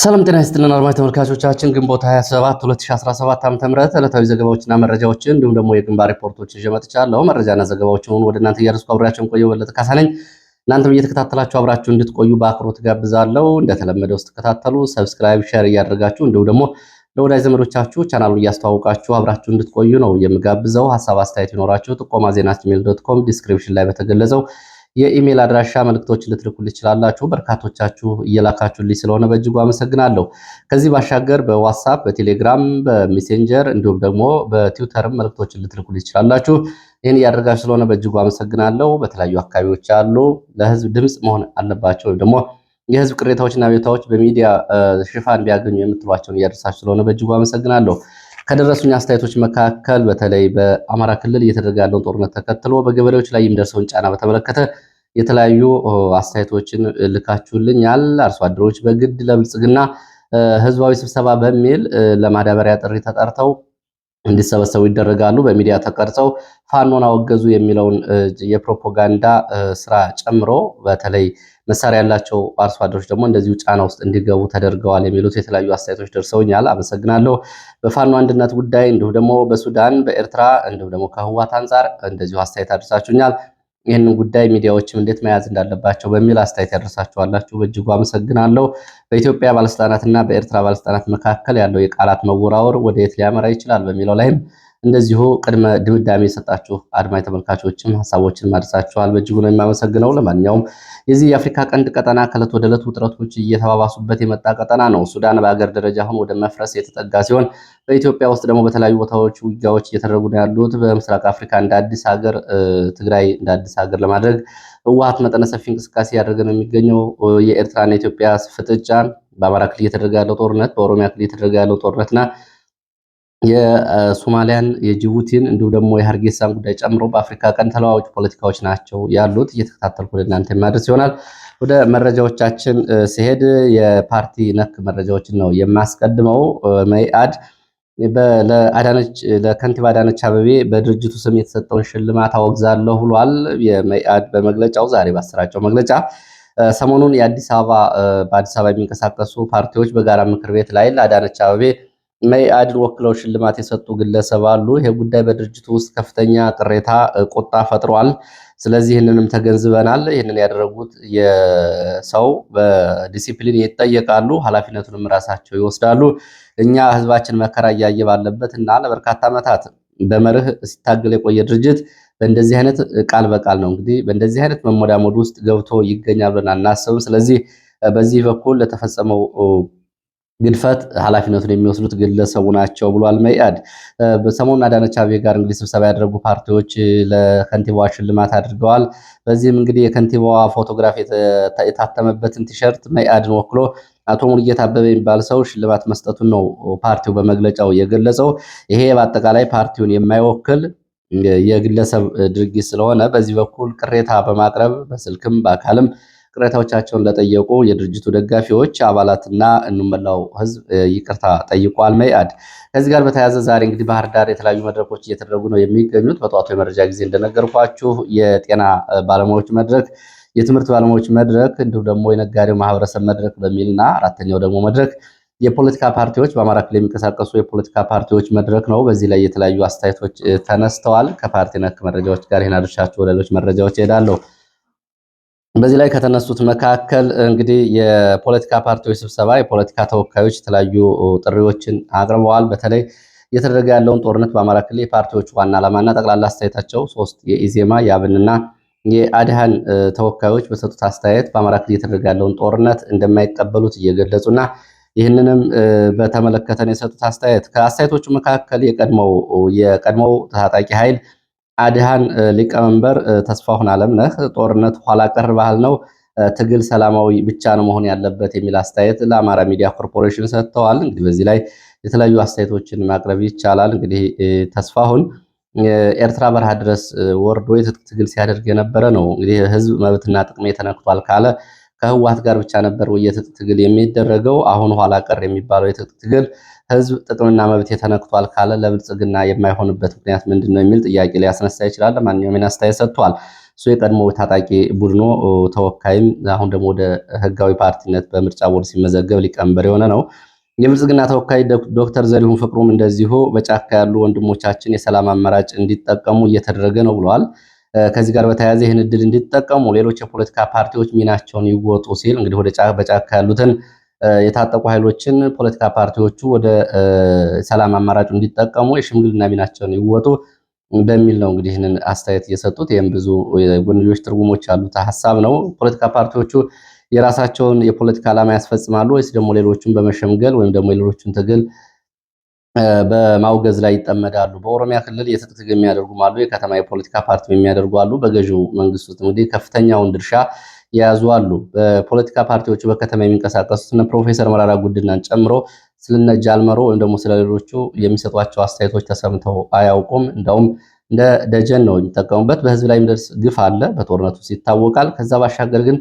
ሰላም ጤና ይስጥልን አድማጭ ተመልካቾቻችን ግንቦት 27 2017 ዓ.ም ዕለታዊ ዘገባዎችና መረጃዎችን እንዲሁም ደግሞ የግንባር ሪፖርቶችን ይዤ መጥቻለሁ። መረጃና ዘገባዎችን ወደ እናንተ እያደረስኩ አብራችሁን ቆየሁ። በለጠ ካሳ ነኝ። እናንተም እየተከታተላችሁ አብራችሁ እንድትቆዩ በአክብሮት ጋብዛለሁ። እንደተለመደው ስትከታተሉ ሰብስክራይብ፣ ሼር እያደረጋችሁ እንዲሁም ደግሞ ለወዳጅ ዘመዶቻችሁ ቻናሉን እያስተዋወቃችሁ አብራችሁ እንድትቆዩ ነው የምጋብዘው። ሀሳብ አስተያየት ይኖራችሁ ጥቆማ ዜና@gmail.com ዲስክሪፕሽን ላይ በተገለጸው የኢሜል አድራሻ መልእክቶችን ልትልኩልኝ ትችላላችሁ። በርካቶቻችሁ እየላካችሁልኝ ስለሆነ በእጅጉ አመሰግናለሁ። ከዚህ ባሻገር በዋትስአፕ፣ በቴሌግራም፣ በሜሴንጀር እንዲሁም ደግሞ በትዊተርም መልእክቶችን ልትልኩልኝ ትችላላችሁ። ይህን እያደረጋችሁ ስለሆነ በእጅጉ አመሰግናለሁ። በተለያዩ አካባቢዎች ያሉ ለህዝብ ድምፅ መሆን አለባቸው ወይም ደግሞ የህዝብ ቅሬታዎችና ቤታዎች በሚዲያ ሽፋን ቢያገኙ የምትሏቸውን እያደረሳችሁ ስለሆነ በእጅጉ አመሰግናለሁ። ከደረሱኝ አስተያየቶች መካከል በተለይ በአማራ ክልል እየተደረገ ያለውን ጦርነት ተከትሎ በገበሬዎች ላይ የሚደርሰውን ጫና በተመለከተ የተለያዩ አስተያየቶችን ልካችሁልኛል። አርሶ አደሮች በግድ ለብልጽግና ህዝባዊ ስብሰባ በሚል ለማዳበሪያ ጥሪ ተጠርተው እንዲሰበሰቡ ይደረጋሉ። በሚዲያ ተቀርጸው ፋኖን አወገዙ የሚለውን የፕሮፓጋንዳ ስራ ጨምሮ በተለይ መሳሪያ ያላቸው አርሶ አደሮች ደግሞ እንደዚሁ ጫና ውስጥ እንዲገቡ ተደርገዋል የሚሉት የተለያዩ አስተያየቶች ደርሰውኛል። አመሰግናለሁ። በፋኖ አንድነት ጉዳይ እንዲሁም ደግሞ በሱዳን በኤርትራ እንዲሁም ደግሞ ከህዋት አንጻር እንደዚሁ አስተያየት አድርሳችሁኛል። ይህንን ጉዳይ ሚዲያዎችም እንዴት መያዝ እንዳለባቸው በሚል አስተያየት ያደርሳችኋላችሁ በእጅጉ አመሰግናለሁ። በኢትዮጵያ ባለስልጣናትና በኤርትራ ባለስልጣናት መካከል ያለው የቃላት መወራወር ወደ የት ሊያመራ ይችላል በሚለው ላይም እንደዚሁ ቅድመ ድምዳሜ የሰጣችሁ አድማጭ ተመልካቾችም ሀሳቦችን ማድረሳችኋል በእጅጉ ነው የማመሰግነው። ለማንኛውም የዚህ የአፍሪካ ቀንድ ቀጠና ከዕለት ወደ ዕለት ውጥረቶች እየተባባሱበት የመጣ ቀጠና ነው። ሱዳን በአገር ደረጃ አሁን ወደ መፍረስ የተጠጋ ሲሆን በኢትዮጵያ ውስጥ ደግሞ በተለያዩ ቦታዎች ውጊያዎች እየተደረጉ ነው ያሉት። በምስራቅ አፍሪካ እንደ አዲስ ሀገር ትግራይ እንደ አዲስ ሀገር ለማድረግ ህወሓት መጠነ ሰፊ እንቅስቃሴ ያደረገ ነው የሚገኘው። የኤርትራና የኢትዮጵያ ፍጥጫ፣ በአማራ ክልል እየተደረገ ያለው ጦርነት፣ በኦሮሚያ ክልል እየተደረገ ያለው ጦርነትና የሶማሊያን የጅቡቲን እንዲሁም ደግሞ የሀርጌሳን ጉዳይ ጨምሮ በአፍሪካ ቀንድ ተለዋዋጭ ፖለቲካዎች ናቸው ያሉት። እየተከታተልኩ ወደ እናንተ የማድረስ ይሆናል። ወደ መረጃዎቻችን ሲሄድ የፓርቲ ነክ መረጃዎችን ነው የማስቀድመው። መኢአድ ለከንቲባ አዳነች አቤቤ በድርጅቱ ስም የተሰጠውን ሽልማት አወግዛለሁ ብሏል። የመኢአድ በመግለጫው ዛሬ ባሰራጨው መግለጫ ሰሞኑን በአዲስ አበባ የሚንቀሳቀሱ ፓርቲዎች በጋራ ምክር ቤት ላይ ለአዳነች አቤቤ መኢአድን ወክለው ሽልማት የሰጡ ግለሰብ አሉ። ይሄ ጉዳይ በድርጅቱ ውስጥ ከፍተኛ ቅሬታ፣ ቁጣ ፈጥሯል። ስለዚህ ይህንንም ተገንዝበናል። ይህንን ያደረጉት የሰው በዲሲፕሊን ይጠየቃሉ፣ ኃላፊነቱንም ራሳቸው ይወስዳሉ። እኛ ህዝባችን መከራ እያየ ባለበት እና ለበርካታ ዓመታት በመርህ ሲታገል የቆየ ድርጅት በእንደዚህ አይነት ቃል በቃል ነው እንግዲህ በእንደዚህ አይነት መሞዳሞድ ውስጥ ገብቶ ይገኛል ብለን አናስብም። ስለዚህ በዚህ በኩል ለተፈጸመው ግድፈት ኃላፊነቱን የሚወስዱት ግለሰቡ ናቸው ብሏል መኢአድ። በሰሞኑን አዳነች አቤቤ ጋር እንግዲህ ስብሰባ ያደረጉ ፓርቲዎች ለከንቲባዋ ሽልማት አድርገዋል። በዚህም እንግዲህ የከንቲባዋ ፎቶግራፍ የታተመበትን ቲሸርት መኢአድን ወክሎ አቶ ሙሉጌታ አበበ የሚባል ሰው ሽልማት መስጠቱን ነው ፓርቲው በመግለጫው የገለጸው። ይሄ በአጠቃላይ ፓርቲውን የማይወክል የግለሰብ ድርጊት ስለሆነ በዚህ በኩል ቅሬታ በማቅረብ በስልክም በአካልም ቅሬታዎቻቸውን ለጠየቁ የድርጅቱ ደጋፊዎች አባላትና እንመላው ህዝብ ይቅርታ ጠይቋል መኢአድ። ከዚህ ጋር በተያያዘ ዛሬ እንግዲህ ባህር ዳር የተለያዩ መድረኮች እየተደረጉ ነው የሚገኙት። በጠዋቱ የመረጃ ጊዜ እንደነገርኳችሁ የጤና ባለሙያዎች መድረክ፣ የትምህርት ባለሙያዎች መድረክ እንዲሁም ደግሞ የነጋዴው ማህበረሰብ መድረክ በሚልና አራተኛው ደግሞ መድረክ የፖለቲካ ፓርቲዎች በአማራ ክልል የሚንቀሳቀሱ የፖለቲካ ፓርቲዎች መድረክ ነው። በዚህ ላይ የተለያዩ አስተያየቶች ተነስተዋል። ከፓርቲ ነክ መረጃዎች ጋር ይህን አድርሻችሁ ወደ ሌሎች መረጃዎች እሄዳለሁ። በዚህ ላይ ከተነሱት መካከል እንግዲህ የፖለቲካ ፓርቲዎች ስብሰባ የፖለቲካ ተወካዮች የተለያዩ ጥሪዎችን አቅርበዋል። በተለይ እየተደረገ ያለውን ጦርነት በአማራ ክልል የፓርቲዎች ዋና ዓላማና ጠቅላላ አስተያየታቸው ሶስት የኢዜማ የአብንና የአድሃን ተወካዮች በሰጡት አስተያየት በአማራ ክልል እየተደረገ ያለውን ጦርነት እንደማይቀበሉት እየገለጹና ይህንንም በተመለከተ የሰጡት አስተያየት ከአስተያየቶቹ መካከል የቀድሞው ታጣቂ ኃይል አድሃን ሊቀመንበር ተስፋሁን አለምነህ ጦርነት ኋላ ቀር ባህል ነው፣ ትግል ሰላማዊ ብቻ ነው መሆን ያለበት የሚል አስተያየት ለአማራ ሚዲያ ኮርፖሬሽን ሰጥተዋል። እንግዲህ በዚህ ላይ የተለያዩ አስተያየቶችን ማቅረብ ይቻላል። እንግዲህ ተስፋሁን ኤርትራ በረሃ ድረስ ወርዶ የትጥቅ ትግል ሲያደርግ የነበረ ነው። እንግዲህ ህዝብ መብትና ጥቅሜ ተነክቷል ካለ ከህወሓት ጋር ብቻ ነበር የትጥቅ ትግል የሚደረገው። አሁን ኋላ ቀር የሚባለው የትጥቅ ትግል ህዝብ ጥቅምና መብት ተነክቷል ካለ ለብልጽግና የማይሆንበት ምክንያት ምንድነው የሚል ጥያቄ ሊያስነሳ ይችላል። ለማንኛውም አስተያየት ሰጥቷል። እሱ የቀድሞ ታጣቂ ቡድኖ ተወካይም አሁን ደግሞ ወደ ህጋዊ ፓርቲነት በምርጫ ቦርድ ሲመዘገብ ሊቀመንበር የሆነ ነው። የብልጽግና ተወካይ ዶክተር ዘሪሁን ፍቅሩም እንደዚሁ በጫካ ያሉ ወንድሞቻችን የሰላም አማራጭ እንዲጠቀሙ እየተደረገ ነው ብለዋል። ከዚህ ጋር በተያያዘ ይህን እድል እንዲጠቀሙ ሌሎች የፖለቲካ ፓርቲዎች ሚናቸውን ይወጡ ሲል እንግዲህ በጫካ ያሉትን የታጠቁ ኃይሎችን ፖለቲካ ፓርቲዎቹ ወደ ሰላም አማራጩ እንዲጠቀሙ የሽምግልና ሚናቸውን ይወጡ በሚል ነው እንግዲህ ይህንን አስተያየት እየሰጡት። ይህም ብዙ ጎንዮሽ ትርጉሞች ያሉት ሀሳብ ነው። ፖለቲካ ፓርቲዎቹ የራሳቸውን የፖለቲካ ዓላማ ያስፈጽማሉ ወይስ ደግሞ ሌሎቹን በመሸምገል ወይም ደግሞ የሌሎቹን ትግል በማውገዝ ላይ ይጠመዳሉ? በኦሮሚያ ክልል የትጥቅ ትግል የሚያደርጉም አሉ፣ የከተማ የፖለቲካ ፓርቲ የሚያደርጉ አሉ። በገዢው መንግስት ውስጥ እንግዲህ ከፍተኛውን ድርሻ የያዙ አሉ። በፖለቲካ ፓርቲዎቹ በከተማ የሚንቀሳቀሱት እነ ፕሮፌሰር መራራ ጉዲናን ጨምሮ ስለነ ጃልመሮ ወይም ደግሞ ስለሌሎቹ የሚሰጧቸው አስተያየቶች ተሰምተው አያውቁም። እንደውም እንደ ደጀን ነው የሚጠቀሙበት። በህዝብ ላይ የሚደርስ ግፍ አለ፣ በጦርነቱ ይታወቃል። ከዛ ባሻገር ግን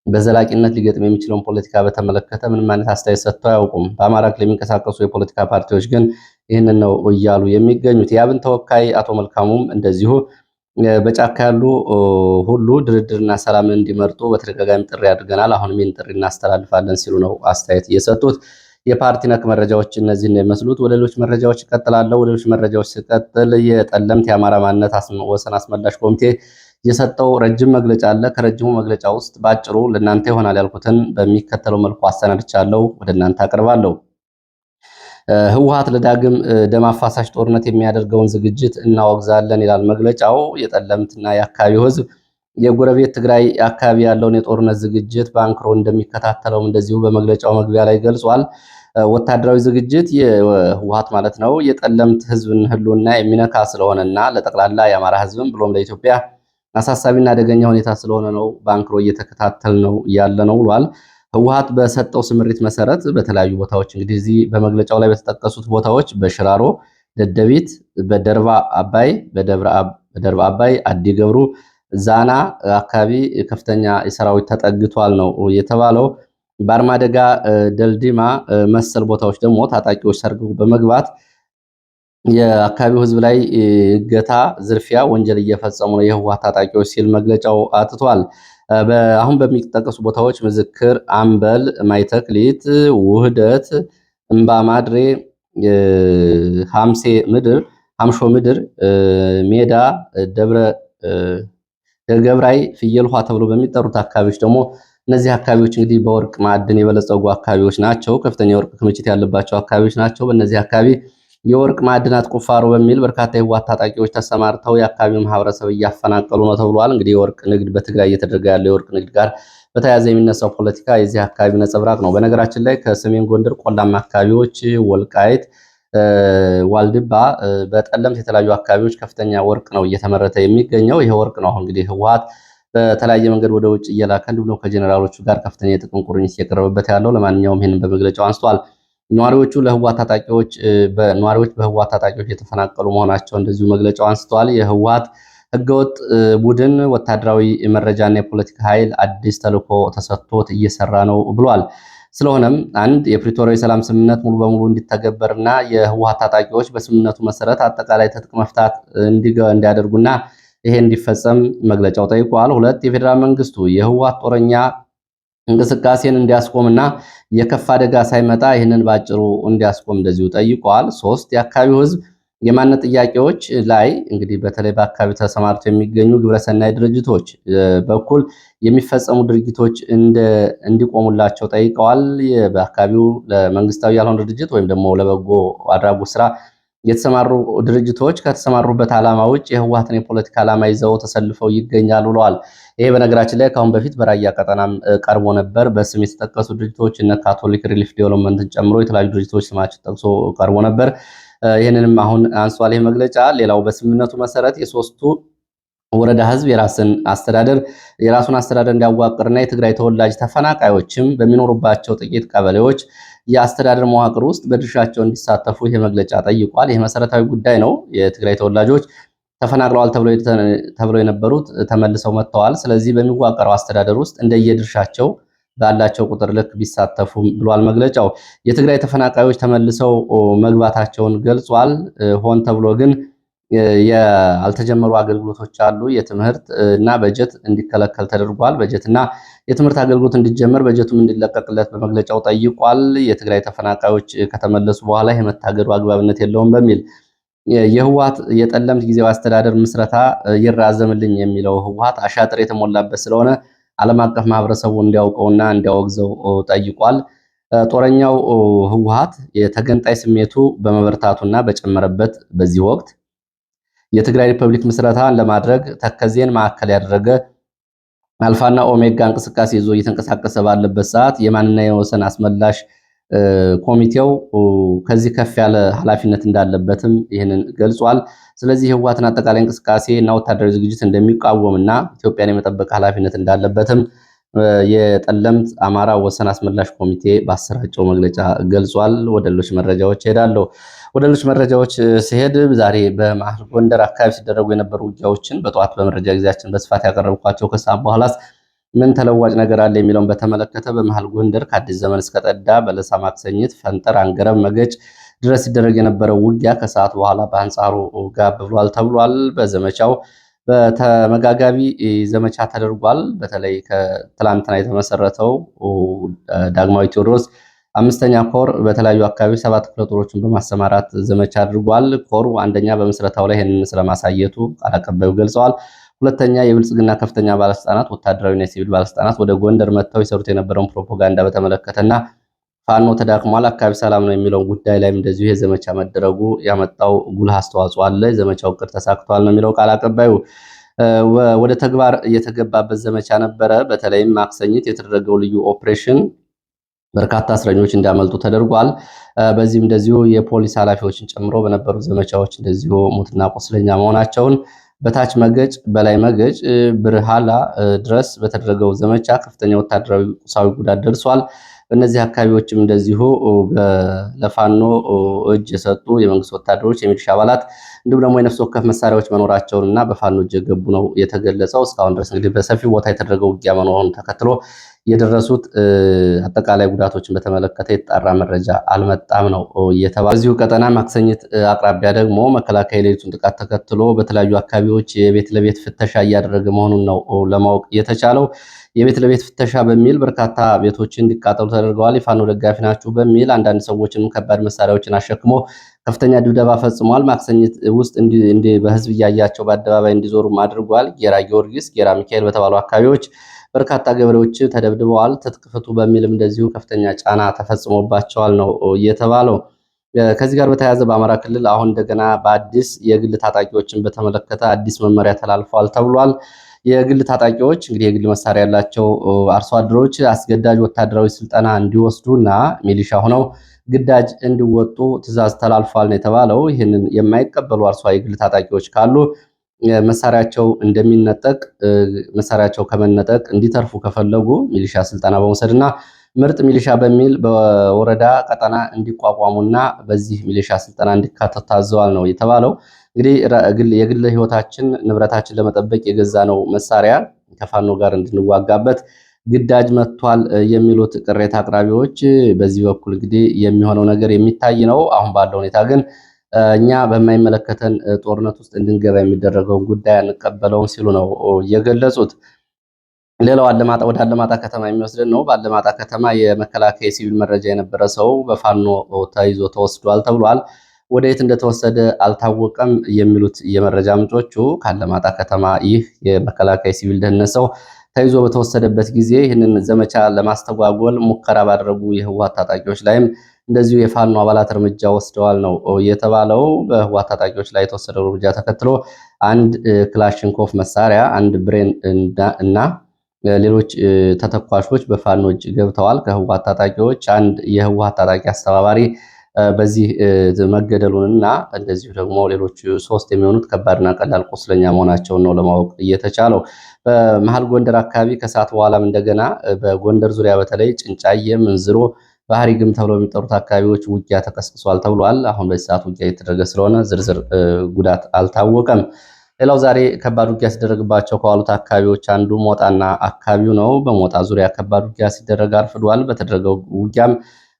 በዘላቂነት ሊገጥም የሚችለውን ፖለቲካ በተመለከተ ምንም አይነት አስተያየት ሰጥተው አያውቁም። በአማራ ክልል የሚንቀሳቀሱ የፖለቲካ ፓርቲዎች ግን ይህንን ነው እያሉ የሚገኙት። የአብን ተወካይ አቶ መልካሙም እንደዚሁ በጫካ ያሉ ሁሉ ድርድርና ሰላምን እንዲመርጡ በተደጋጋሚ ጥሪ አድርገናል፣ አሁንም ይህን ጥሪ እናስተላልፋለን ሲሉ ነው አስተያየት እየሰጡት። የፓርቲ ነክ መረጃዎች እነዚህ ነው የሚመስሉት። ወደ ሌሎች መረጃዎች እቀጥላለሁ። ወደ ሌሎች መረጃዎች ስቀጥል የጠለምት የአማራ ማንነት ወሰን አስመላሽ ኮሚቴ የሰጠው ረጅም መግለጫ አለ። ከረጅሙ መግለጫ ውስጥ ባጭሩ ለእናንተ ይሆናል ያልኩትን በሚከተለው መልኩ አሰናድቻለሁ፣ ወደ እናንተ አቀርባለሁ። ህወሓት ለዳግም ደም አፋሳሽ ጦርነት የሚያደርገውን ዝግጅት እናወግዛለን ይላል መግለጫው። የጠለምትና የአካባቢው ህዝብ የጎረቤት ትግራይ አካባቢ ያለውን የጦርነት ዝግጅት በአንክሮ እንደሚከታተለውም እንደዚሁ በመግለጫው መግቢያ ላይ ገልጿል። ወታደራዊ ዝግጅት የህወሓት ማለት ነው የጠለምት ህዝብን ህልውና የሚነካ ስለሆነና ለጠቅላላ የአማራ ህዝብም ብሎም ለኢትዮጵያ አሳሳቢና አደገኛ ሁኔታ ስለሆነ ነው በአንክሮ እየተከታተል ነው ያለ ነው ብሏል። ህወሓት በሰጠው ስምሪት መሰረት በተለያዩ ቦታዎች እንግዲህ እዚህ በመግለጫው ላይ በተጠቀሱት ቦታዎች በሽራሮ፣ ደደቢት፣ በደርባ አባይ፣ አዲ ገብሩ፣ ዛና አካባቢ ከፍተኛ ሰራዊት ተጠግቷል ነው የተባለው። በአርማደጋ፣ ደልዲማ መሰል ቦታዎች ደግሞ ታጣቂዎች ሰርገው በመግባት የአካባቢው ህዝብ ላይ እገታ፣ ዝርፊያ፣ ወንጀል እየፈጸሙ ነው የህወሓት ታጣቂዎች ሲል መግለጫው አትቷል። አሁን በሚጠቀሱ ቦታዎች ምዝክር፣ አምበል፣ ማይተክሊት፣ ውህደት፣ እምባ ማድሬ፣ ሀምሾ ምድር፣ ሜዳ፣ ደገብራይ፣ ፍየል ውሃ ተብሎ በሚጠሩት አካባቢዎች ደግሞ እነዚህ አካባቢዎች እንግዲህ በወርቅ ማዕድን የበለጸጉ አካባቢዎች ናቸው። ከፍተኛ የወርቅ ክምችት ያለባቸው አካባቢዎች ናቸው። በእነዚህ አካባቢ የወርቅ ማዕድናት ቁፋሮ በሚል በርካታ የህወሓት ታጣቂዎች ተሰማርተው የአካባቢው ማህበረሰብ እያፈናቀሉ ነው ተብሏል። እንግዲህ የወርቅ ንግድ በትግራይ እየተደረገ ያለው የወርቅ ንግድ ጋር በተያያዘ የሚነሳው ፖለቲካ የዚህ አካባቢ ነጸብራቅ ነው። በነገራችን ላይ ከሰሜን ጎንደር ቆላማ አካባቢዎች ወልቃይት፣ ዋልድባ፣ በጠለምት የተለያዩ አካባቢዎች ከፍተኛ ወርቅ ነው እየተመረተ የሚገኘው። ይሄ ወርቅ ነው አሁን እንግዲህ ህወሓት በተለያየ መንገድ ወደ ውጭ እየላከ እንዲሁም ከጀኔራሎቹ ጋር ከፍተኛ የጥቅም ቁርኝት እየቀረበበት ያለው። ለማንኛውም ይህንን በመግለጫው አንስቷል። ነዋሪዎች በህወሓት ታጣቂዎች የተፈናቀሉ መሆናቸው እንደዚሁ መግለጫው አንስተዋል። የህወሓት ህገወጥ ቡድን ወታደራዊ መረጃና የፖለቲካ ኃይል አዲስ ተልዕኮ ተሰጥቶት እየሰራ ነው ብሏል። ስለሆነም አንድ የፕሪቶሪያ የሰላም ስምምነት ሙሉ በሙሉ እንዲተገበርና የህወሓት ታጣቂዎች በስምምነቱ መሰረት አጠቃላይ ትጥቅ መፍታት እንዲያደርጉና ይሄ እንዲፈጸም መግለጫው ጠይቋል። ሁለት የፌዴራል መንግስቱ የህወሓት ጦረኛ እንቅስቃሴን እንዲያስቆምና የከፋ አደጋ ሳይመጣ ይህንን ባጭሩ እንዲያስቆም እንደዚሁ ጠይቀዋል። ሶስት የአካባቢው ህዝብ የማንነት ጥያቄዎች ላይ እንግዲህ በተለይ በአካባቢው ተሰማርተው የሚገኙ ግብረሰናይ ድርጅቶች በኩል የሚፈጸሙ ድርጊቶች እንዲቆሙላቸው ጠይቀዋል። በአካባቢው ለመንግስታዊ ያልሆነ ድርጅት ወይም ደግሞ ለበጎ አድራጎት ስራ የተሰማሩ ድርጅቶች ከተሰማሩበት ዓላማ ውጭ የህወሓትን የፖለቲካ ዓላማ ይዘው ተሰልፈው ይገኛሉ ብለዋል። ይሄ በነገራችን ላይ ከአሁን በፊት በራያ ቀጠናም ቀርቦ ነበር። በስም የተጠቀሱ ድርጅቶች እነ ካቶሊክ ሪሊፍ ዴቨሎፕመንትን ጨምሮ የተለያዩ ድርጅቶች ስማቸው ጠቅሶ ቀርቦ ነበር። ይህንንም አሁን አንሷል ይህ መግለጫ። ሌላው በስምምነቱ መሰረት የሶስቱ ወረዳ ህዝብ የራሱን አስተዳደር እንዲያዋቅርና የትግራይ ተወላጅ ተፈናቃዮችም በሚኖሩባቸው ጥቂት ቀበሌዎች የአስተዳደር መዋቅር ውስጥ በድርሻቸው እንዲሳተፉ ይህ መግለጫ ጠይቋል። ይህ መሰረታዊ ጉዳይ ነው። የትግራይ ተወላጆች ተፈናቅለዋል ተብለው የነበሩት ተመልሰው መጥተዋል። ስለዚህ በሚዋቀረው አስተዳደር ውስጥ እንደየድርሻቸው ባላቸው ቁጥር ልክ ቢሳተፉ ብሏል መግለጫው። የትግራይ ተፈናቃዮች ተመልሰው መግባታቸውን ገልጿል። ሆን ተብሎ ግን ያልተጀመሩ አገልግሎቶች አሉ። የትምህርት እና በጀት እንዲከለከል ተደርጓል። በጀትና የትምህርት አገልግሎት እንዲጀመር በጀቱም እንዲለቀቅለት በመግለጫው ጠይቋል። የትግራይ ተፈናቃዮች ከተመለሱ በኋላ የመታገዱ አግባብነት የለውም በሚል የህወሓት የጠለምት ጊዜያዊ አስተዳደር ምስረታ ይራዘምልኝ የሚለው ህወሓት አሻጥር የተሞላበት ስለሆነ ዓለም አቀፍ ማህበረሰቡ እንዲያውቀውና እንዲያወግዘው ጠይቋል። ጦረኛው ህወሓት የተገንጣይ ስሜቱ በመበርታቱና በጨመረበት በዚህ ወቅት የትግራይ ሪፐብሊክ ምስረታን ለማድረግ ተከዜን ማዕከል ያደረገ አልፋና ኦሜጋ እንቅስቃሴ ይዞ እየተንቀሳቀሰ ባለበት ሰዓት የማንና የወሰን አስመላሽ ኮሚቴው ከዚህ ከፍ ያለ ኃላፊነት እንዳለበትም ይህንን ገልጿል። ስለዚህ የህወሓትን አጠቃላይ እንቅስቃሴ እና ወታደራዊ ዝግጅት እንደሚቃወምና ኢትዮጵያን የመጠበቅ ኃላፊነት እንዳለበትም የጠለምት አማራ ወሰን አስመላሽ ኮሚቴ ባሰራጨው መግለጫ ገልጿል። ወደ ሌሎች መረጃዎች እሄዳለሁ። ወደ ሌሎች መረጃዎች ሲሄድ ዛሬ በመሃል ጎንደር አካባቢ ሲደረጉ የነበሩ ውጊያዎችን በጠዋት በመረጃ ጊዜያችን በስፋት ያቀረብኳቸው ከሰዓት በኋላስ ምን ተለዋጭ ነገር አለ የሚለውን በተመለከተ በመሃል ጎንደር ከአዲስ ዘመን እስከ ጠዳ፣ በለሳ፣ ማክሰኝት፣ ፈንጠር፣ አንገረብ፣ መገጭ ድረስ ሲደረግ የነበረው ውጊያ ከሰዓት በኋላ በአንጻሩ ጋብ ብሏል ተብሏል። በዘመቻው በተመጋጋቢ ዘመቻ ተደርጓል። በተለይ ከትላንትና የተመሰረተው ዳግማዊ ቴዎድሮስ አምስተኛ ኮር በተለያዩ አካባቢ 7 ክፍለ ጦሮችን በማሰማራት ዘመቻ አድርጓል። ኮሩ አንደኛ በምስረታው ላይ ይህንን ስለማሳየቱ ቃል አቀባዩ ገልጸዋል። ሁለተኛ የብልጽግና ከፍተኛ ባለስልጣናት፣ ወታደራዊና የሲቪል ባለስልጣናት ወደ ጎንደር መጥተው ይሰሩት የነበረውን ፕሮፓጋንዳ በተመለከተና ፋኖ ተዳክሟል፣ አካባቢ ሰላም ነው የሚለው ጉዳይ ላይም እንደዚሁ የዘመቻ መደረጉ ያመጣው ጉልህ አስተዋጽኦ አለ፣ የዘመቻው እቅድ ተሳክቷል ነው የሚለው ቃል አቀባዩ። ወደ ተግባር እየተገባበት ዘመቻ ነበረ። በተለይም ማክሰኝት የተደረገው ልዩ ኦፕሬሽን በርካታ እስረኞች እንዲያመልጡ ተደርጓል። በዚህም እንደዚሁ የፖሊስ ኃላፊዎችን ጨምሮ በነበሩ ዘመቻዎች እንደዚሁ ሙትና ቆስለኛ መሆናቸውን በታች መገጭ፣ በላይ መገጭ፣ ብርሃላ ድረስ በተደረገው ዘመቻ ከፍተኛ ወታደራዊ ቁሳዊ ጉዳት ደርሷል። በእነዚህ አካባቢዎችም እንደዚሁ ለፋኖ እጅ የሰጡ የመንግስት ወታደሮች፣ የሚሊሻ አባላት እንዲሁም ደግሞ የነፍስ ወከፍ መሳሪያዎች መኖራቸውን እና በፋኖ እጅ የገቡ ነው የተገለጸው። እስካሁን ድረስ እንግዲህ በሰፊው ቦታ የተደረገው ውጊያ መኖሩን ተከትሎ የደረሱት አጠቃላይ ጉዳቶችን በተመለከተ የተጣራ መረጃ አልመጣም ነው እየተባለ። በዚሁ ቀጠና ማክሰኝት አቅራቢያ ደግሞ መከላከያ የሌሊቱን ጥቃት ተከትሎ በተለያዩ አካባቢዎች የቤት ለቤት ፍተሻ እያደረገ መሆኑን ነው ለማወቅ የተቻለው። የቤት ለቤት ፍተሻ በሚል በርካታ ቤቶች እንዲቃጠሉ ተደርገዋል። የፋኖ ደጋፊ ናችሁ በሚል አንዳንድ ሰዎችንም ከባድ መሳሪያዎችን አሸክሞ ከፍተኛ ድብደባ ፈጽሟል። ማክሰኝት ውስጥ በህዝብ እያያቸው በአደባባይ እንዲዞሩም አድርጓል። ጌራ ጊዮርጊስ፣ ጌራ ሚካኤል በተባሉ አካባቢዎች በርካታ ገበሬዎች ተደብድበዋል። ትጥቅ ፍቱ በሚልም እንደዚሁ ከፍተኛ ጫና ተፈጽሞባቸዋል ነው የተባለው። ከዚህ ጋር በተያያዘ በአማራ ክልል አሁን እንደገና በአዲስ የግል ታጣቂዎችን በተመለከተ አዲስ መመሪያ ተላልፏል ተብሏል። የግል ታጣቂዎች እንግዲህ የግል መሳሪያ ያላቸው አርሶ አደሮች አስገዳጅ ወታደራዊ ስልጠና እንዲወስዱና ሚሊሻ ሆነው ግዳጅ እንዲወጡ ትዕዛዝ ተላልፏል ነው የተባለው። ይህንን የማይቀበሉ አርሶ የግል ታጣቂዎች ካሉ መሳሪያቸው እንደሚነጠቅ፣ መሳሪያቸው ከመነጠቅ እንዲተርፉ ከፈለጉ ሚሊሻ ስልጠና በመውሰድና ምርጥ ሚሊሻ በሚል በወረዳ ቀጠና እንዲቋቋሙና በዚህ ሚሊሻ ስልጠና እንዲካተቱ ታዘዋል ነው የተባለው። እንግዲህ የግል ህይወታችን ንብረታችን ለመጠበቅ የገዛ ነው መሳሪያ ከፋኖ ጋር እንድንዋጋበት ግዳጅ መጥቷል የሚሉት ቅሬታ አቅራቢዎች፣ በዚህ በኩል እንግዲህ የሚሆነው ነገር የሚታይ ነው። አሁን ባለው ሁኔታ ግን እኛ በማይመለከተን ጦርነት ውስጥ እንድንገባ የሚደረገውን ጉዳይ አንቀበለውም ሲሉ ነው የገለጹት። ሌላው ወደ አለማጣ ከተማ የሚወስድን ነው። በአለማጣ ከተማ የመከላከያ የሲቪል መረጃ የነበረ ሰው በፋኖ ተይዞ ተወስዷል ተብሏል። ወደ የት እንደተወሰደ አልታወቀም የሚሉት የመረጃ ምንጮቹ ከአለማጣ ከተማ ይህ የመከላከያ የሲቪል ደህንነት ሰው ተይዞ በተወሰደበት ጊዜ ይህንን ዘመቻ ለማስተጓጎል ሙከራ ባደረጉ የህወሓት ታጣቂዎች ላይም እንደዚሁ የፋኖ አባላት እርምጃ ወስደዋል ነው የተባለው። በህወሓት ታጣቂዎች ላይ የተወሰደው እርምጃ ተከትሎ አንድ ክላሽንኮቭ መሳሪያ፣ አንድ ብሬን እና ሌሎች ተተኳሾች በፋኖ እጅ ገብተዋል። ከህወሓት ታጣቂዎች አንድ የህወሓት ታጣቂ አስተባባሪ በዚህ መገደሉንና እንደዚሁ ደግሞ ሌሎች 3 የሚሆኑት ከባድና ቀላል ቁስለኛ መሆናቸውን ነው ለማወቅ እየተቻለው። በመሃል ጎንደር አካባቢ ከሰዓት በኋላም እንደገና በጎንደር ዙሪያ በተለይ ጭንጫየ፣ ምንዝሮ፣ ባህሪ ግም ተብለው የሚጠሩት አካባቢዎች ውጊያ ተቀስቅሷል ተብሏል። አሁን በዚህ ሰዓት ውጊያ የተደረገ ስለሆነ ዝርዝር ጉዳት አልታወቀም። ሌላው ዛሬ ከባድ ውጊያ ሲደረግባቸው ከዋሉት አካባቢዎች አንዱ ሞጣና አካባቢው ነው። በሞጣ ዙሪያ ከባድ ውጊያ ሲደረግ አርፍዷል። በተደረገው ውጊያም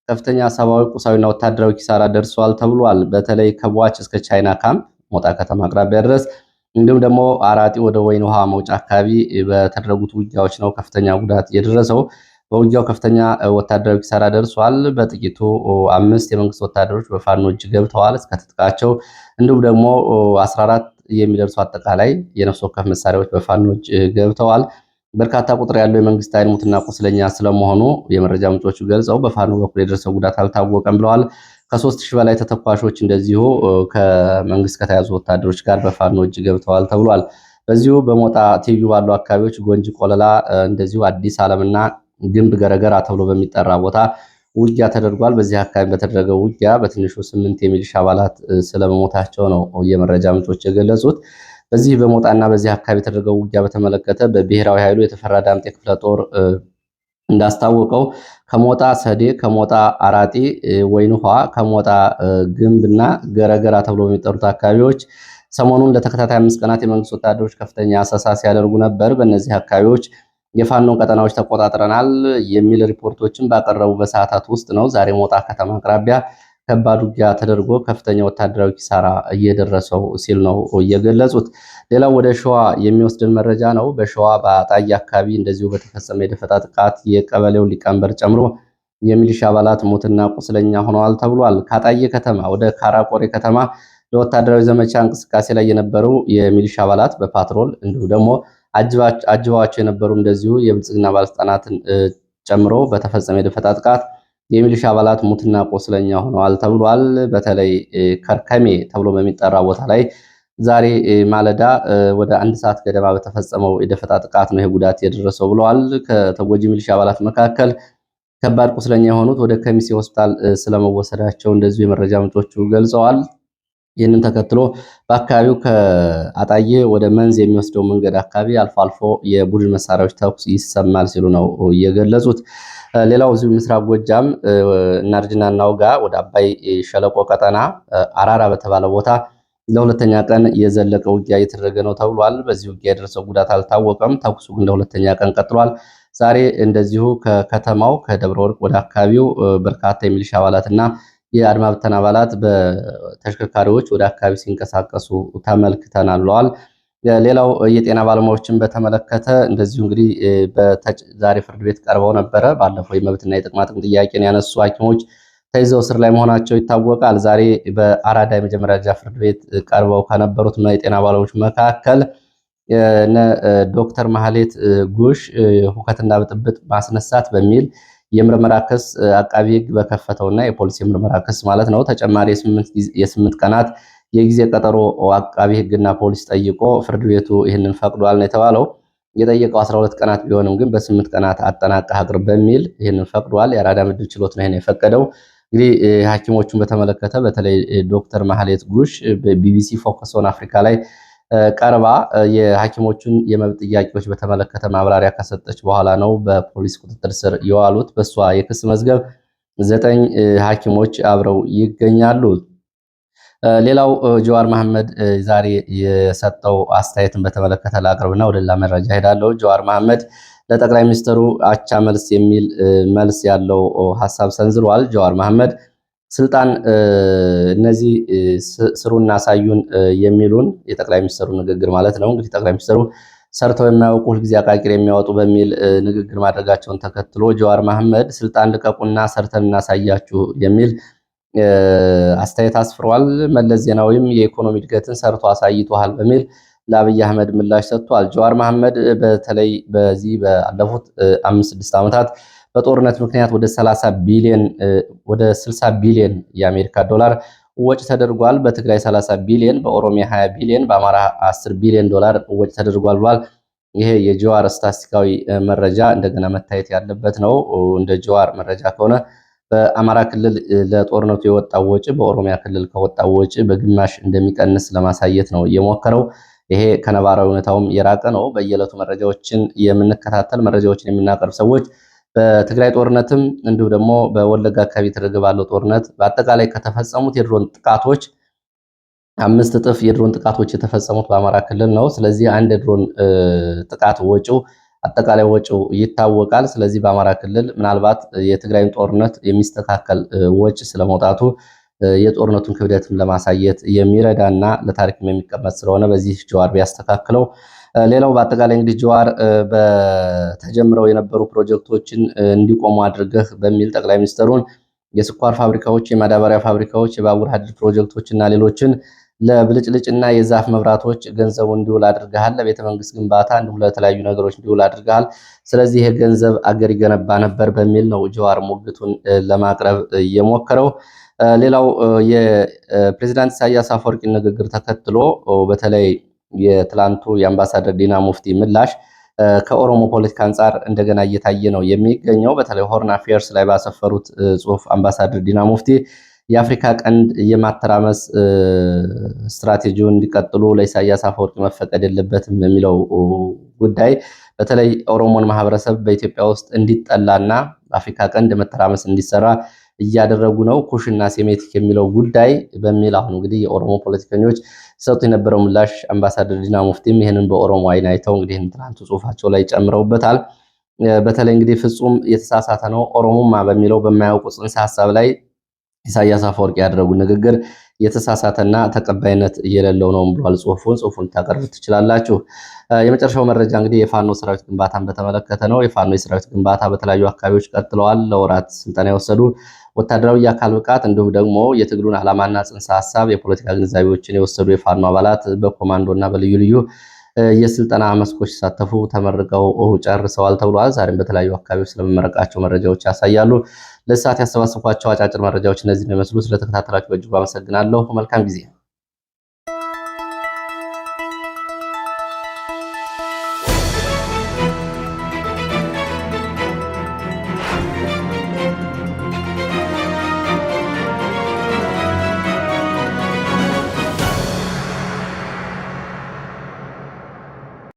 ከፍተኛ ሰብአዊ፣ ቁሳዊና ወታደራዊ ኪሳራ ደርሷል ተብሏል። በተለይ ከቧች እስከ ቻይና ካምፕ ሞጣ ከተማ አቅራቢያ ድረስ እንዲሁም ደግሞ አራጢ ወደ ወይን ውሃ መውጫ አካባቢ በተደረጉት ውጊያዎች ነው ከፍተኛ ጉዳት የደረሰው። በውጊያው ከፍተኛ ወታደራዊ ኪሳራ ደርሷል። በጥቂቱ 5 የመንግስት ወታደሮች በፋኖ እጅ ገብተዋል እስከ ትጥቃቸው። እንዲሁም ደግሞ 14 የሚደርሱ አጠቃላይ የነፍስ ወከፍ መሳሪያዎች በፋኖ እጅ ገብተዋል። በርካታ ቁጥር ያለው የመንግስት ኃይል ሙትና ቁስለኛ ስለመሆኑ የመረጃ ምንጮቹ ገልጸው በፋኖ በኩል የደረሰው ጉዳት አልታወቀም ብለዋል። ከ3000 በላይ ተተኳሾች እንደዚሁ ከመንግስት ከተያዙ ወታደሮች ጋር በፋኖ እጅ ገብተዋል ተብሏል። በዚሁ በሞጣ ትይዩ ባሉ አካባቢዎች ጎንጅ ቆለላ፣ እንደዚሁ አዲስ ዓለምና ግንብ ገረገራ ተብሎ በሚጠራ ቦታ ውጊያ ተደርጓል። በዚህ አካባቢ በተደረገው ውጊያ በትንሹ 8 የሚሊሻ አባላት ስለመሞታቸው ነው የመረጃ ምንጮች የገለጹት። በዚህ በሞጣና በዚህ አካባቢ የተደረገው ውጊያ በተመለከተ በብሔራዊ ኃይሉ የተፈራ ዳምጤ ክፍለ ጦር እንዳስታወቀው ከሞጣ ሰዴ፣ ከሞጣ አራጢ፣ ወይን ውሃ፣ ከሞጣ ግንብና ገረገራ ተብሎ በሚጠሩት አካባቢዎች ሰሞኑን ለተከታታይ 5 ቀናት የመንግስት ወታደሮች ከፍተኛ አሰሳ ሲያደርጉ ነበር። በእነዚህ አካባቢዎች የፋኖን ቀጠናዎች ተቆጣጥረናል የሚል ሪፖርቶችን ባቀረቡ በሰዓታት ውስጥ ነው ዛሬ ሞጣ ከተማ አቅራቢያ ከባድ ውጊያ ተደርጎ ከፍተኛ ወታደራዊ ኪሳራ እየደረሰው ሲል ነው እየገለጹት። ሌላው ወደ ሸዋ የሚወስድን መረጃ ነው። በሸዋ በአጣዬ አካባቢ እንደዚሁ በተፈጸመ የደፈጣ ጥቃት የቀበሌው ሊቀመንበር ጨምሮ የሚሊሻ አባላት ሞትና ቁስለኛ ሆነዋል ተብሏል። ከአጣዬ ከተማ ወደ ካራቆሬ ከተማ ለወታደራዊ ዘመቻ እንቅስቃሴ ላይ የነበሩ የሚሊሻ አባላት በፓትሮል እንዲሁ ደግሞ አጅባቸው የነበሩ እንደዚሁ የብልጽግና ባለስልጣናትን ጨምሮ በተፈጸመ የደፈጣ ጥቃት የሚሊሻ አባላት ሙትና ቆስለኛ ሆነዋል ተብሏል። በተለይ ከርከሜ ተብሎ በሚጠራ ቦታ ላይ ዛሬ ማለዳ ወደ 1 ሰዓት ገደማ በተፈጸመው የደፈጣ ጥቃት ነው ይህ ጉዳት የደረሰው ብለዋል። ከተጎጂ ሚሊሻ አባላት መካከል ከባድ ቁስለኛ የሆኑት ወደ ከሚሴ ሆስፒታል ስለመወሰዳቸው እንደዚሁ የመረጃ ምንጮቹ ገልጸዋል። ይህንን ተከትሎ በአካባቢው ከአጣዬ ወደ መንዝ የሚወስደው መንገድ አካባቢ አልፎ አልፎ የቡድን መሳሪያዎች ተኩስ ይሰማል ሲሉ ነው የገለጹት። ሌላው እዚሁ ምስራቅ ጎጃም እናርጅና እናውጋ ወደ አባይ ሸለቆ ቀጠና አራራ በተባለ ቦታ ለሁለተኛ ቀን የዘለቀ ውጊያ እየተደረገ ነው ተብሏል። በዚህ ውጊያ የደረሰው ጉዳት አልታወቀም። ተኩሱ ግን ለሁለተኛ ቀን ቀጥሏል። ዛሬ እንደዚሁ ከከተማው ከደብረ ወርቅ ወደ አካባቢው በርካታ የሚሊሻ አባላትና የአድማ ብተና አባላት በተሽከርካሪዎች ወደ አካባቢ ሲንቀሳቀሱ ተመልክተናል ብለዋል። ሌላው የጤና ባለሙያዎችን በተመለከተ እንደዚሁ እንግዲህ ዛሬ ፍርድ ቤት ቀርበው ነበረ። ባለፈው የመብትና የጥቅማጥቅም ጥያቄን ያነሱ ሐኪሞች ተይዘው እስር ላይ መሆናቸው ይታወቃል። ዛሬ በአራዳ የመጀመሪያ ደረጃ ፍርድ ቤት ቀርበው ከነበሩት የጤና ባለሙያዎች መካከል ዶክተር ማህሌት ጉሽ ሁከትና ብጥብጥ ማስነሳት በሚል የምርመራ ክስ አቃቢ ሕግ በከፈተውና የፖሊስ የምርመራ ክስ ማለት ነው ተጨማሪ የ8 ቀናት የጊዜ ቀጠሮ አቃቢ ሕግና ፖሊስ ጠይቆ ፍርድ ቤቱ ይህንን ፈቅዷል ነው የተባለው። የጠየቀው 12 ቀናት ቢሆንም ግን በ8 ቀናት አጠናቀህ አቅርብ በሚል ይህንን ፈቅዷል። የአራዳ ምድብ ችሎት ነው ይሄን የፈቀደው። እንግዲህ ሐኪሞቹን በተመለከተ በተለይ ዶክተር ማህሌት ጉሽ በቢቢሲ ፎከስ ኦን አፍሪካ ላይ ቀርባ የሐኪሞቹን የመብት ጥያቄዎች በተመለከተ ማብራሪያ ከሰጠች በኋላ ነው በፖሊስ ቁጥጥር ስር የዋሉት። በሷ የክስ መዝገብ 9 ሐኪሞች አብረው ይገኛሉ። ሌላው ጀዋር መሐመድ ዛሬ የሰጠው አስተያየትን በተመለከተ ላቅርብና ወደ ሌላ መረጃ ሄዳለሁ። ጀዋር መሐመድ ለጠቅላይ ሚኒስትሩ አቻ መልስ የሚል መልስ ያለው ሐሳብ ሰንዝሯል። ጀዋር መሐመድ ስልጣን እነዚህ ስሩና ሳዩን የሚሉን የጠቅላይ ሚኒስትሩ ንግግር ማለት ነው። እንግዲህ ጠቅላይ ሚኒስትሩ ሰርተው የማያውቁ ሁልጊዜ አቃቂር የሚያወጡ በሚል ንግግር ማድረጋቸውን ተከትሎ ጀዋር መሐመድ ስልጣን ልቀቁና ሰርተን እናሳያችሁ የሚል አስተያየት አስፍሯል። መለስ ዜናዊም የኢኮኖሚ እድገትን ሰርቶ አሳይቷል በሚል ለአብይ አህመድ ምላሽ ሰጥቷል። ጀዋር መሐመድ በተለይ በዚህ ባለፉት 5-6 ዓመታት በጦርነት ምክንያት ወደ 60 ቢሊዮን የአሜሪካ ዶላር ወጪ ተደርጓል። በትግራይ 30 ቢሊዮን፣ በኦሮሚያ 20 ቢሊዮን፣ በአማራ 10 ቢሊዮን ዶላር ወጪ ተደርጓል ብሏል። ይሄ የጀዋር ስታቲስቲካዊ መረጃ እንደገና መታየት ያለበት ነው። እንደ ጀዋር መረጃ ከሆነ በአማራ ክልል ለጦርነቱ የወጣው ወጪ በኦሮሚያ ክልል ከወጣው ወጪ በግማሽ እንደሚቀንስ ለማሳየት ነው የሞከረው። ይሄ ከነባራዊ ሁኔታውም የራቀ ነው። በየዕለቱ መረጃዎችን የምንከታተል መረጃዎችን የምናቀርብ ሰዎች በትግራይ ጦርነትም እንዲሁ ደግሞ በወለጋ አካባቢ የተደረገ ባለው ጦርነት በአጠቃላይ ከተፈጸሙት የድሮን ጥቃቶች 5 እጥፍ የድሮን ጥቃቶች የተፈጸሙት በአማራ ክልል ነው። ስለዚህ አንድ የድሮን ጥቃት ወጪው አጠቃላይ ወጪው ይታወቃል። ስለዚህ በአማራ ክልል ምናልባት የትግራይን ጦርነት የሚስተካከል ወጪ ስለመውጣቱ የጦርነቱን ክብደትም ለማሳየት የሚረዳና ለታሪክም የሚቀመጥ ስለሆነ በዚህ ጀዋር ቢያስተካክለው። ሌላው በአጠቃላይ እንግዲህ ጀዋር በተጀምረው የነበሩ ፕሮጀክቶችን እንዲቆሙ አድርገህ በሚል ጠቅላይ ሚኒስትሩን የስኳር ፋብሪካዎች፣ የማዳበሪያ ፋብሪካዎች፣ የባቡር ሀዲድ ፕሮጀክቶች እና ሌሎችን ለብልጭልጭና የዛፍ መብራቶች ገንዘቡ እንዲውል አድርገሃል። ለቤተ መንግስት ግንባታ እንዲሁም ለተለያዩ ነገሮች እንዲውል አድርገሃል። ስለዚህ ይህ ገንዘብ አገር ይገነባ ነበር በሚል ነው ጀዋር ሙግቱን ለማቅረብ የሞከረው። ሌላው የፕሬዚዳንት ኢሳያስ አፈወርቂ ንግግር ተከትሎ በተለይ የትላንቱ የአምባሳደር ዲና ሙፍቲ ምላሽ ከኦሮሞ ፖለቲካ አንጻር እንደገና እየታየ ነው የሚገኘው። በተለይ ሆርን አፌርስ ላይ ባሰፈሩት ጽሁፍ አምባሳደር ዲና ሙፍቲ የአፍሪካ ቀንድ የማተራመስ ስትራቴጂውን እንዲቀጥሉ ለኢሳያስ አፈወርቂ መፈቀድ የለበትም የሚለው ጉዳይ በተለይ ኦሮሞን ማህበረሰብ በኢትዮጵያ ውስጥ እንዲጠላና በአፍሪካ ቀንድ መተራመስ እንዲሰራ እያደረጉ ነው፣ ኩሽና ሴሜቲክ የሚለው ጉዳይ በሚል አሁን እንግዲህ የኦሮሞ ፖለቲከኞች ሰጡ የነበረው ምላሽ አምባሳደር ዲና ሙፍቲም ይህንን በኦሮሞ አይን አይተው እንግዲህ ትናንቱ ጽሁፋቸው ላይ ጨምረውበታል። በተለይ እንግዲህ ፍጹም የተሳሳተ ነው ኦሮሞማ በሚለው በማያውቁ ጽንሰ ሀሳብ ላይ ኢሳያስ አፈወርቂ ያደረጉ ንግግር የተሳሳተና ተቀባይነት እየሌለው ነው ብሏል። ጽሁፉን ታቀርቡ ትችላላችሁ። የመጨረሻው መረጃ እንግዲህ የፋኖ ሰራዊት ግንባታን በተመለከተ ነው። የፋኖ የሰራዊት ግንባታ በተለያዩ አካባቢዎች ቀጥለዋል። ለወራት ስልጠና የወሰዱ ወታደራዊ የአካል ብቃት እንዲሁም ደግሞ የትግሉን ዓላማና ጽንሰ ሀሳብ የፖለቲካ ግንዛቤዎችን የወሰዱ የፋኖ አባላት በኮማንዶና በልዩ ልዩ የስልጠና መስኮች ሲሳተፉ ተመርቀው ጨርሰዋል ተብሏል። ዛሬም በተለያዩ አካባቢዎች ስለመመረቃቸው መረጃዎች ያሳያሉ። ለሰዓት ያሰባሰብኳቸው አጫጭር መረጃዎች እነዚህ ነው የሚመስሉ። ስለተከታተላችሁ በእጅጉ አመሰግናለሁ። መልካም ጊዜ